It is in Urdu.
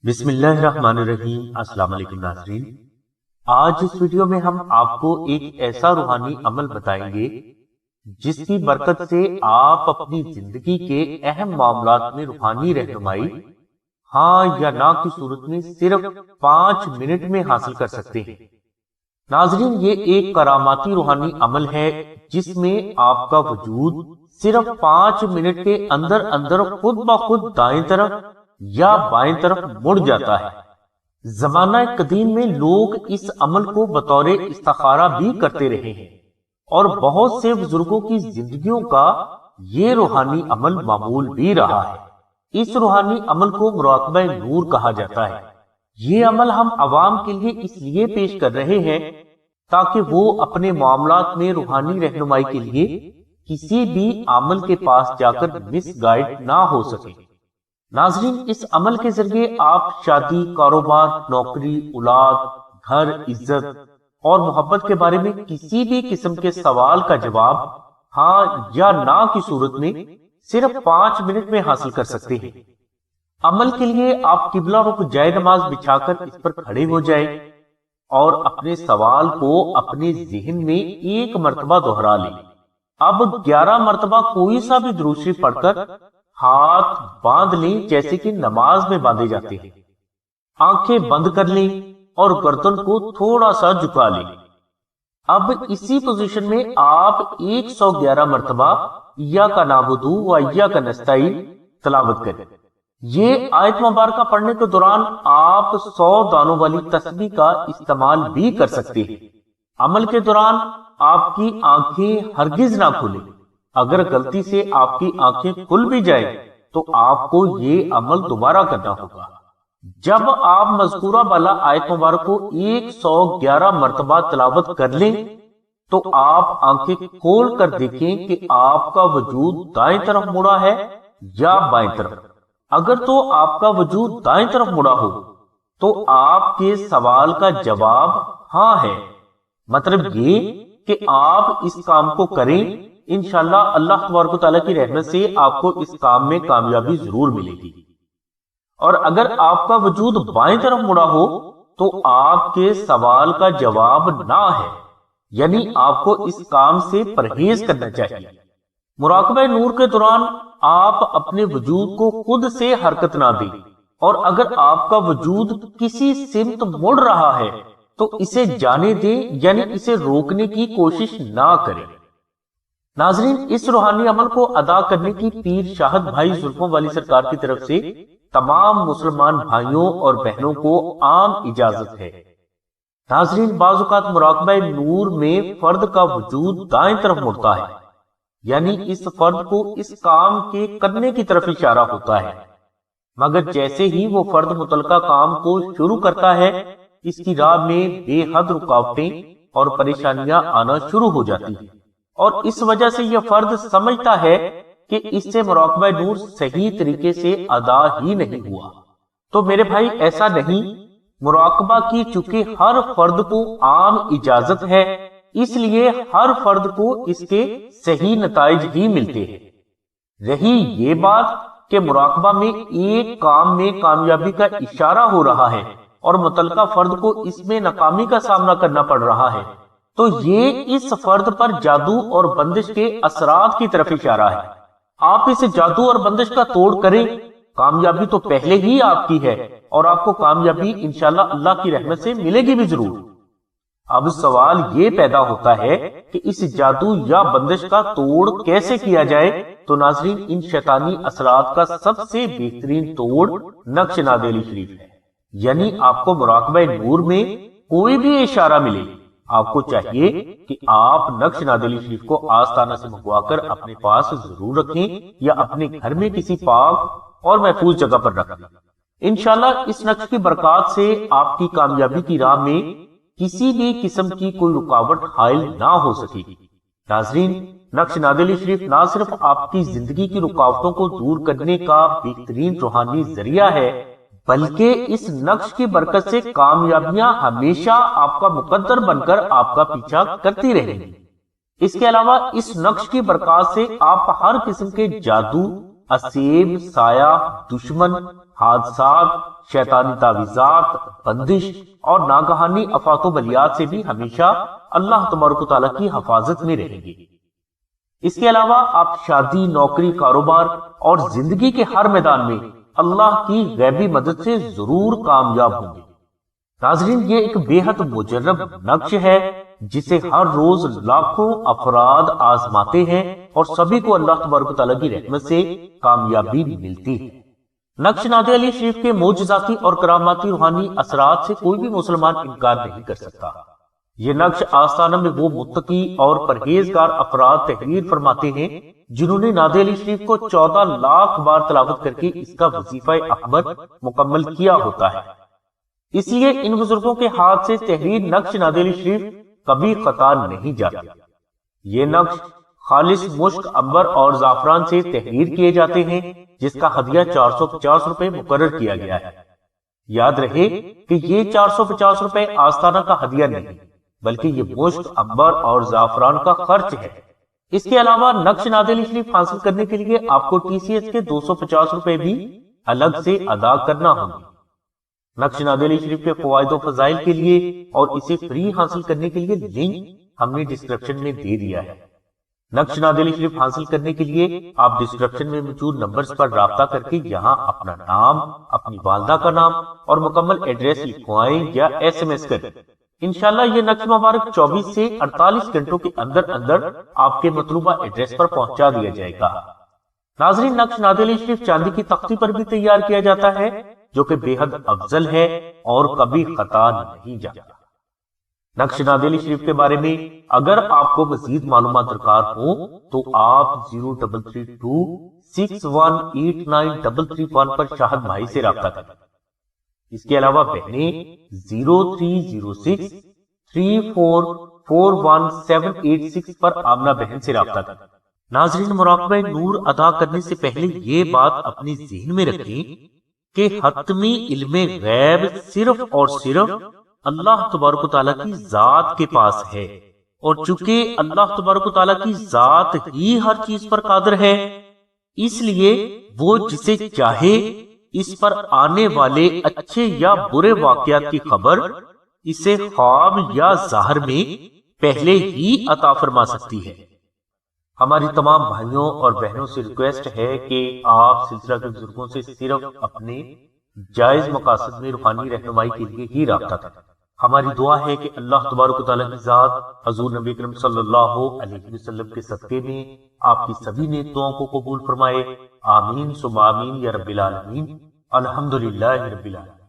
بسم اللہ الرحمن الرحیم۔ السلام علیکم ناظرین، آج اس ویڈیو میں ہم آپ کو ایک ایسا روحانی عمل بتائیں گے جس کی برکت سے آپ اپنی زندگی کے اہم معاملات میں روحانی رہنمائی ہاں یا نہ کی صورت میں صرف 5 منٹ میں حاصل کر سکتے ہیں۔ ناظرین، یہ ایک کراماتی روحانی عمل ہے جس میں آپ کا وجود صرف 5 منٹ کے اندر اندر خود بخود دائیں طرف یا بائیں طرف مڑ جاتا ہے۔ زمانہ قدیم میں لوگ اس عمل کو بطور استخارہ بھی کرتے رہے ہیں اور بہت سے بزرگوں کی زندگیوں کا یہ روحانی عمل معمول بھی رہا ہے۔ اس روحانی عمل کو مراقبہ نور کہا جاتا ہے۔ یہ عمل ہم عوام کے لیے اس لیے پیش کر رہے ہیں تاکہ وہ اپنے معاملات میں روحانی رہنمائی کے لیے کسی بھی عامل کے پاس جا کر مس گائیڈ نہ ہو سکے۔ ناظرین، اس عمل کے ذریعے آپ شادی، کاروبار، نوکری، اولاد، گھر، عزت اور محبت کے بارے میں کسی بھی قسم کے سوال کا جواب ہاں یا نہ کی صورت میں صرف 5 منٹ میں حاصل کر سکتے ہیں۔ عمل کے لیے آپ قبلہ رخ جائے نماز بچھا کر اس پر کھڑے ہو جائیں اور اپنے سوال کو اپنے ذہن میں 1 مرتبہ دہرا لیں۔ اب 11 مرتبہ کوئی سا بھی درود شریف پڑھ کر ہاتھ باندھ لیں جیسے کہ نماز میں باندھے جاتے ہیں۔ آنکھیں بند کر لیں اور گردن کو تھوڑا سا جھکا لیں۔ اب اسی پوزیشن میں آپ 111 مرتبہ ایاک نعبد و ایاک نستعین تلاوت کریں۔ یہ آیت مبارکہ پڑھنے کے دوران آپ 100 دانوں والی تسبیح کا استعمال بھی کر سکتے ہیں۔ عمل کے دوران آپ کی آنکھیں ہرگز نہ کھولیں۔ اگر غلطی سے آپ کی آنکھیں کھل بھی جائیں تو آپ کو یہ عمل دوبارہ کرنا ہوگا۔ جب آپ مذکورہ بالا آیت مبارک کو 111 مرتبہ تلاوت کر لیں تو آپ آنکھیں کھول کر دیکھیں کہ آپ کا وجود دائیں طرف مڑا ہے یا بائیں طرف۔ اگر تو آپ کا وجود دائیں طرف مڑا ہو تو آپ کے سوال کا جواب ہاں ہے، مطلب یہ کہ آپ اس کام کو کریں، انشاءاللہ اللہ تبارک و تعالیٰ کی رحمت سے آپ کو اس کام میں کامیابی ضرور ملے گی۔ اور اگر آپ کا وجود بائیں طرف مڑا ہو تو آپ کے سوال کا جواب نہ ہے، یعنی آپ کو اس کام سے پرہیز کرنا چاہیے۔ مراقبہ نور کے دوران آپ اپنے وجود کو خود سے حرکت نہ دیں، اور اگر آپ کا وجود کسی سمت مڑ رہا ہے تو اسے جانے دیں، یعنی اسے روکنے کی کوشش نہ کریں۔ ناظرین، اس روحانی عمل کو ادا کرنے کی پیر شاہد بھائی زلفوں والی سرکار کی طرف سے تمام مسلمان بھائیوں اور بہنوں کو عام اجازت ہے۔ ناظرین، بعض اوقات مراقبہ نور میں فرد کا وجود دائیں طرف مڑتا ہے، یعنی اس فرد کو اس کام کے کرنے کی طرف اشارہ ہوتا ہے، مگر جیسے ہی وہ فرد متعلقہ کام کو شروع کرتا ہے اس کی راہ میں بے حد رکاوٹیں اور پریشانیاں آنا شروع ہو جاتی ہیں، اور اس وجہ سے یہ فرد سمجھتا ہے کہ اس سے مراقبہ نور صحیح طریقے سے ادا ہی نہیں ہوا۔ تو میرے بھائی، ایسا نہیں۔ مراقبہ کی چونکہ ہر فرد کو عام اجازت ہے، اس لیے ہر فرد کو اس کے صحیح نتائج ہی ملتے ہیں۔ رہی یہ بات کہ مراقبہ میں ایک کام میں کامیابی کا اشارہ ہو رہا ہے اور متعلقہ فرد کو اس میں ناکامی کا سامنا کرنا پڑ رہا ہے، تو یہ اس فرد پر جادو اور بندش کے اثرات کی طرف اشارہ ہے۔ آپ اس جادو اور بندش کا توڑ کریں، کامیابی تو پہلے ہی آپ کی ہے اور آپ کو کامیابی انشاءاللہ اللہ کی رحمت سے ملے گی بھی ضرور۔ اب سوال یہ پیدا ہوتا ہے کہ اس جادو یا بندش کا توڑ کیسے کیا جائے؟ تو ناظرین، ان شیطانی اثرات کا سب سے بہترین توڑ نقش نادیلی شریف ہے۔ یعنی آپ کو مراقبہ نور میں کوئی بھی اشارہ ملے، آپ کو چاہیے کہ آپ نقش نادیلی شریف کو آستانہ سے منگوا کر اپنے پاس ضرور رکھیں یا اپنے گھر میں کسی پاک اور محفوظ جگہ پر رکھیں۔ انشاءاللہ اس نقش کی برکات سے آپ کی کامیابی کی راہ میں کسی بھی قسم کی کوئی رکاوٹ حائل نہ ہو سکے گی۔ ناظرین، نقش نادیلی شریف نہ صرف آپ کی زندگی کی رکاوٹوں کو دور کرنے کا بہترین روحانی ذریعہ ہے، بلکہ اس نقش کی برکت سے کامیابیاں ہمیشہ آپ کا مقدر بن کر آپ کا پیچھا کرتی رہیں گی۔ اس کے علاوہ اس نقش کی برکات سے آپ ہر قسم کے جادو اسیب، سایہ، دشمن، حادثات، شیطانی تعویذات، بندش اور ناگہانی آفات و بلیات سے بھی ہمیشہ اللہ تبارک و تعالیٰ کی حفاظت میں رہیں گے۔ اس کے علاوہ آپ شادی، نوکری، کاروبار اور زندگی کے ہر میدان میں اللہ کی غیبی مدد سے ضرور کامیاب ہوں گے۔ ناظرین، یہ ایک بے حد مجرب نقش ہے جسے ہر روز لاکھوں افراد آزماتے ہیں اور سبھی کو اللہ تبارک و تعالیٰ کی رحمت سے کامیابی ملتی ہے۔ نقش ناد علی شریف کے معجزاتی اور کراماتی روحانی اثرات سے کوئی بھی مسلمان انکار نہیں کر سکتا۔ یہ نقش آستانہ میں وہ متقی اور پرہیزگار افراد تحریر فرماتے ہیں جنہوں نے ناد علی شریف کو 14 لاکھ بار تلاوت کر کے اس کا وظیفہ احمد مکمل کیا ہوتا ہے۔ اس لیے ان بزرگوں کے ہاتھ سے تحریر نقش ناد علی شریف کبھی خطا نہیں جاتی۔ یہ نقش خالص مشک، عنبر اور زعفران سے تحریر کیے جاتے ہیں جس کا ہدیہ 450 روپے مقرر کیا گیا ہے۔ یاد رہے کہ یہ 450 روپے آستانہ کا ہدیہ نہیں بلکہ یہ مشک، عنبر اور زعفران کا خرچ ہے۔ اس کے علاوہ نقش ناد علی شریف حاصل کرنے کے لیے آپ کو TCS کے 250 روپے بھی الگ سے ادا کرنا ہوں گے۔ نقش ناد علی شریف کے فوائد و فضائل کے لیے اور اسے فری حاصل کرنے کے لیے لنک ہم نے ڈسکرپشن میں دے دیا ہے۔ نقش ناد علی شریف حاصل کرنے کے لیے آپ ڈسکرپشن میں موجود نمبرز پر رابطہ کر کے یہاں اپنا نام، اپنی والدہ کا نام اور مکمل ایڈریس لکھوائیں یا SMS کریں۔ انشاءاللہ یہ نقش مبارک 24 سے 48 گھنٹوں کے اندر اندر آپ کے مطلوبہ ایڈریس پر پہنچا دیا جائے گا۔ ناظرین، نقش ناد علی شریف چاندی کی تختی پر بھی تیار کیا جاتا ہے جو کہ بے حد افضل ہے اور کبھی خطا نہیں جاتا۔ نقش ناد علی شریف کے بارے میں اگر آپ کو مزید معلومات درکار ہوں تو آپ 0332618933 پر شاہد ماہی سے رابطہ کریں۔ اس کے علاوہ بہنیں 030634418786 پر آمنہ بہن سے رابطہ کریں۔ ناظرین، مراقبہ نور ادا کرنے سے پہلے یہ بات اپنی ذہن میں رکھیں کہ حتمی علم غیب صرف اور صرف اللہ تبارک و تعالیٰ کی ذات کے پاس ہے، اور چونکہ اللہ تبارک و تعالیٰ کی ذات ہی ہر چیز پر قادر ہے، اس لیے وہ جسے چاہے اس پر آنے والے اچھے یا برے واقعات کی خبر اسے خواب یا ظاہر میں پہلے ہی عطا فرما سکتی ہے۔ ہماری تمام بھائیوں اور بہنوں سے ریکویسٹ ہے کہ آپ سلسلہ کے بزرگوں سے صرف اپنے جائز مقاصد میں روحانی رہنمائی کے لیے ہی رابطہ کریں۔ ہماری دعا ہے کہ اللہ تبارک و تعالیٰ کی ذات حضور نبی اکرم صلی اللہ علیہ وسلم کے صدقے میں آپ کی سبھی نیک دعاؤں کو قبول فرمائے۔ آمین ثم آمین یا رب العالمین۔ الحمدللہ رب العالمین۔